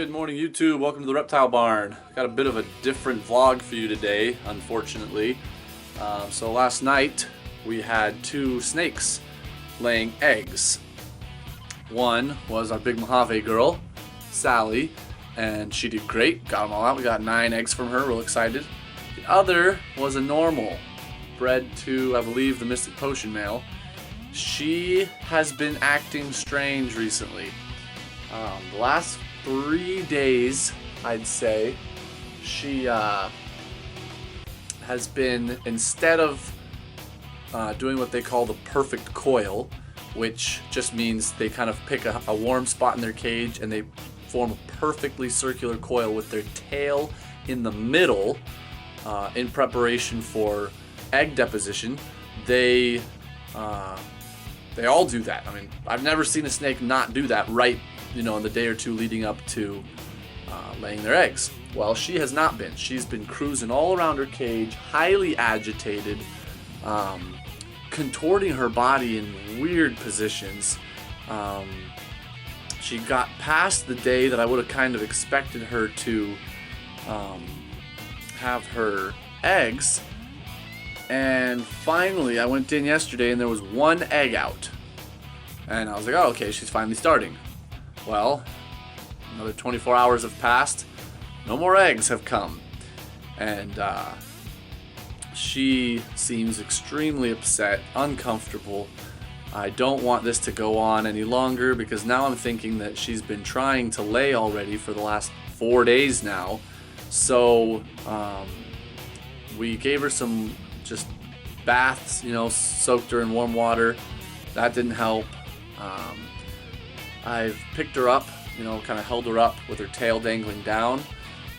Good morning, YouTube. Welcome to the Reptile Barn. Got a bit of a different vlog for you today, unfortunately. So last night we had two snakes laying eggs. One was our big Mojave girl, Sally, and she did great. Got them all out. We got 9 eggs from her. Real excited. The other was a normal, bred to, I believe, the Mystic Potion male. She has been acting strange recently. The last 3 days, I'd say, she has been, instead of doing what they call the perfect coil, which just means they kind of pick a warm spot in their cage and they form a perfectly circular coil with their tail in the middle in preparation for egg deposition. They all do that. I mean, I've never seen a snake not do that right, in the day or two leading up to laying their eggs. Well, she has not been. She's been cruising all around her cage, highly agitated, contorting her body in weird positions. She got past the day that I would have kind of expected her to have her eggs, and finally I went in yesterday and there was 1 egg out, and I was like, oh, okay, she's finally starting. Well, another 24 hours have passed, no more eggs have come, and she seems extremely upset, uncomfortable. I don't want this to go on any longer because now I'm thinking that she's been trying to lay already for the last 4 days now. So we gave her some just baths, soaked her in warm water. That didn't help. I've picked her up, kind of held her up with her tail dangling down,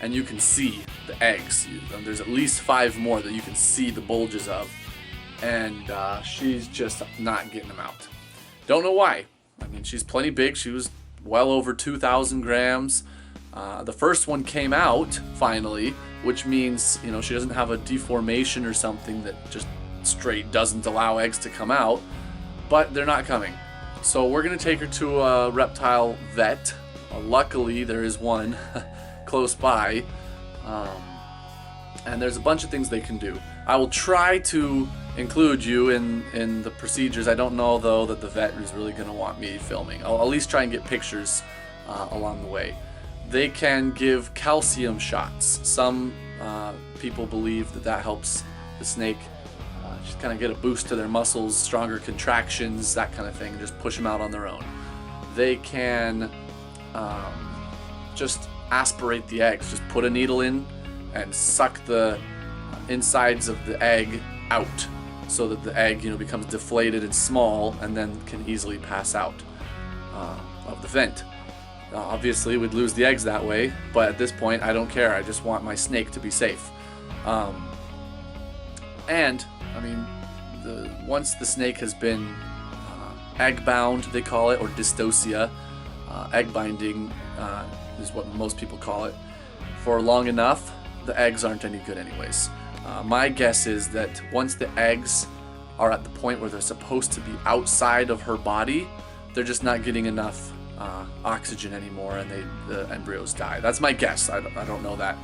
and you can see the eggs. There's at least 5 more that you can see the bulges of, and she's just not getting them out. Don't know why. I mean, she's plenty big. She was well over 2,000 grams. The first one came out finally, which means, she doesn't have a deformation or something that just straight doesn't allow eggs to come out, but they're not coming. So we're going to take her to a reptile vet. Luckily, there is one close by, and there's a bunch of things they can do. I will try to include you in the procedures. I don't know, though, that the vet is really going to want me filming. I'll at least try and get pictures along the way. They can give calcium shots. Some people believe that helps the snake just kind of get a boost to their muscles, stronger contractions, that kind of thing, and just push them out on their own. They can just aspirate the eggs, just put a needle in and suck the insides of the egg out so that the egg becomes deflated and small and then can easily pass out of the vent. Obviously we'd lose the eggs that way, but at this point I don't care. I just want my snake to be safe. And I mean, once the snake has been egg bound, they call it, or dystocia, egg binding is what most people call it, for long enough, the eggs aren't any good anyways. My guess is that once the eggs are at the point where they're supposed to be outside of her body, they're just not getting enough oxygen anymore, and the embryos die. That's my guess. I don't know that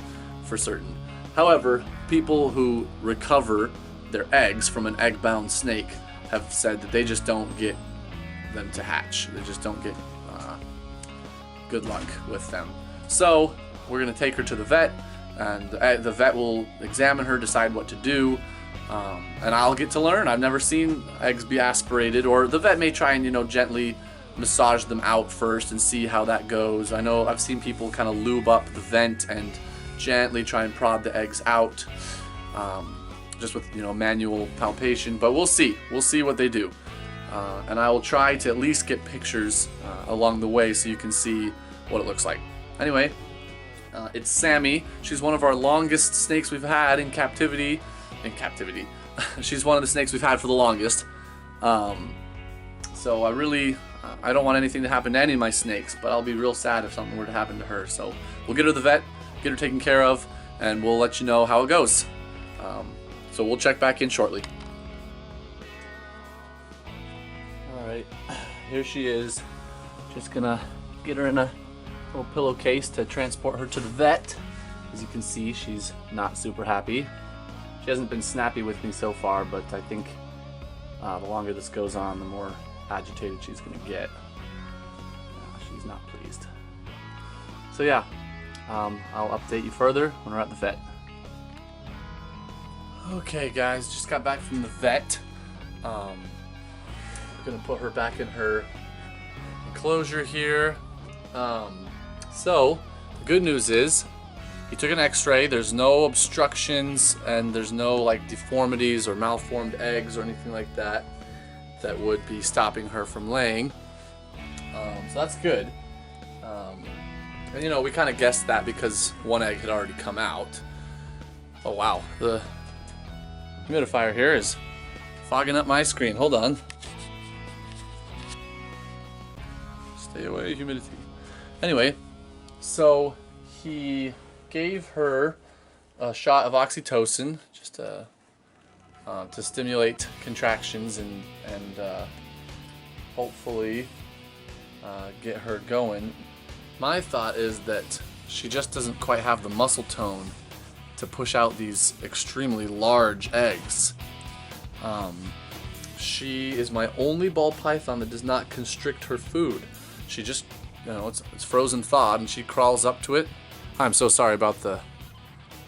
for certain. However, people who recover their eggs from an egg-bound snake have said that they just don't get them to hatch. They just don't get good luck with them. So we're going to take her to the vet, and the vet will examine her, decide what to do, and I'll get to learn. I've never seen eggs be aspirated, or the vet may try and gently massage them out first and see how that goes. I know I've seen people kind of lube up the vent and gently try and prod the eggs out, just with manual palpation, but we'll see what they do, and I will try to at least get pictures along the way so you can see what it looks like. Anyway, it's Sammy. She's one of our longest snakes we've had in captivity. She's one of the snakes we've had for the longest, so I don't want anything to happen to any of my snakes, but I'll be real sad if something were to happen to her. So we'll get her to the vet, get her taken care of, and we'll let you know how it goes. So we'll check back in shortly. Alright, here she is. Just gonna get her in a little pillowcase to transport her to the vet. As you can see, she's not super happy. She hasn't been snappy with me so far, but I think the longer this goes on, the more agitated she's gonna get. She's not pleased. So yeah, I'll update you further when we're at the vet. Okay guys, just got back from the vet. I'm gonna put her back in her enclosure here. So the good news is he took an x-ray. There's no obstructions and there's no like deformities or malformed eggs or anything like that that would be stopping her from laying. So that's good. And you know, we kind of guessed that because one egg had already come out. Oh wow, the humidifier here is fogging up my screen. Hold on. Stay away, humidity. Anyway, so he gave her a shot of oxytocin just to stimulate contractions and hopefully get her going. My thought is that she just doesn't quite have the muscle tone to push out these extremely large eggs. She is my only ball python that does not constrict her food. She just, you know, it's frozen thawed and she crawls up to it. I'm so sorry about the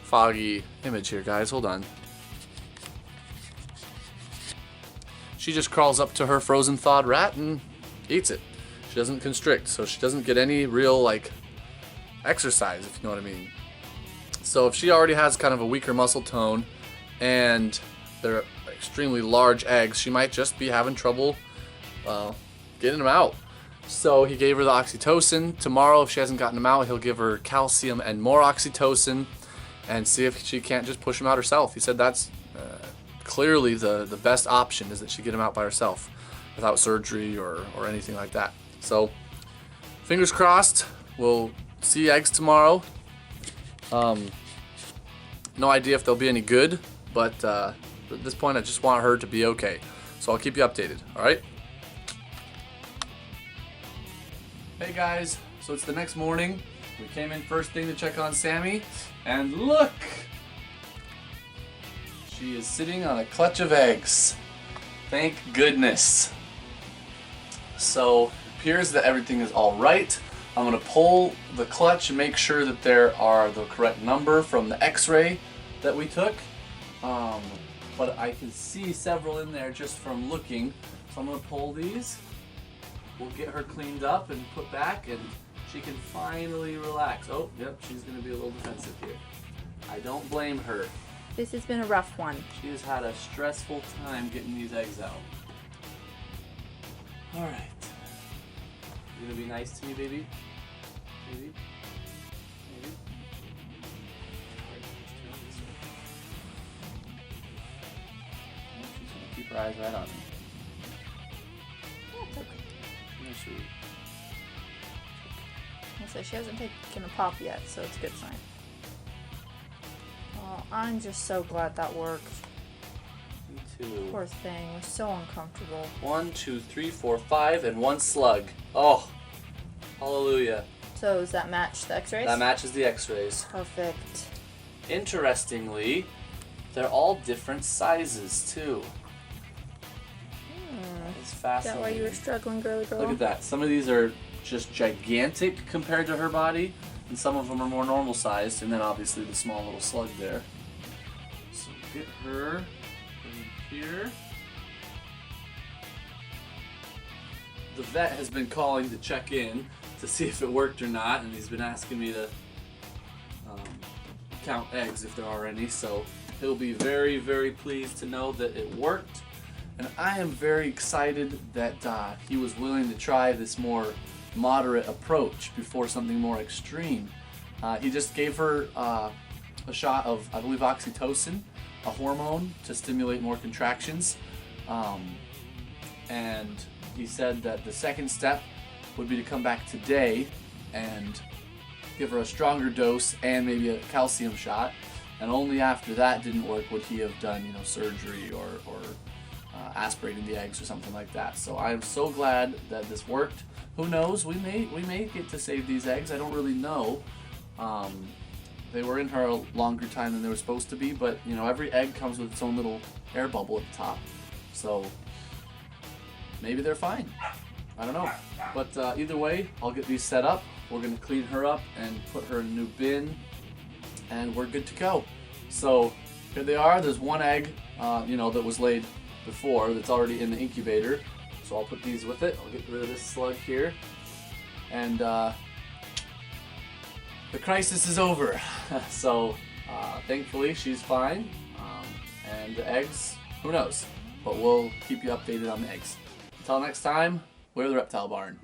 foggy image here, guys. Hold on. She just crawls up to her frozen thawed rat and eats it. She doesn't constrict, so she doesn't get any real like exercise, if you know what I mean. So if she already has kind of a weaker muscle tone and they're extremely large eggs, she might just be having trouble getting them out. So he gave her the oxytocin. Tomorrow, if she hasn't gotten them out, he'll give her calcium and more oxytocin and see if she can't just push them out herself. He said that's clearly the best option, is that she get them out by herself without surgery or anything like that. So fingers crossed, we'll see eggs tomorrow. No idea if they'll be any good, but at this point I just want her to be okay. So I'll keep you updated, alright? Hey guys, so it's the next morning. We came in first thing to check on Sammy, and look! She is sitting on a clutch of eggs. Thank goodness. So it appears that everything is alright. I'm going to pull the clutch and make sure that there are the correct number from the x-ray that we took. But I can see several in there just from looking. So I'm going to pull these. We'll get her cleaned up and put back, and she can finally relax. Oh, yep, she's going to be a little defensive here. I don't blame her. This has been a rough one. She has had a stressful time getting these eggs out. Alright. You gonna be nice to me, baby? Baby? Baby? She's gonna keep her eyes right on me. Yeah, it's okay. No, sweetie. I'll say she hasn't taken a pop yet, so it's a good sign. Oh, I'm just so glad that worked. Me too. Poor thing, it was so uncomfortable. 1, 2, 3, 4, 5, and 1 slug. Oh, hallelujah. So does that match the x-rays? That matches the x-rays. Perfect. Interestingly, they're all different sizes too. It's Is fascinating. that why you were struggling, girly girl? Look at that. Some of these are just gigantic compared to her body, and some of them are more normal sized, and then obviously the small little slug there. So get her in here. The vet has been calling to check in to see if it worked or not, and he's been asking me to count eggs if there are any, so he'll be very, very pleased to know that it worked. And I am very excited that he was willing to try this more moderate approach before something more extreme. He just gave her a shot of, I believe, oxytocin, a hormone to stimulate more contractions. And he said that the second step would be to come back today and give her a stronger dose and maybe a calcium shot. And only after that didn't work would he have done, surgery or aspirating the eggs or something like that. So I am so glad that this worked. Who knows? We may get to save these eggs. I don't really know. They were in her a longer time than they were supposed to be, but you know, every egg comes with its own little air bubble at the top. So maybe they're fine. I don't know. But either way, I'll get these set up. We're gonna clean her up and put her in a new bin, and we're good to go. So here they are. There's one egg, you know, that was laid before that's already in the incubator. So I'll put these with it. I'll get rid of this slug here, and the crisis is over. So thankfully she's fine, and the eggs, who knows? But we'll keep you updated on the eggs. Until next time, we're the Reptile Barn.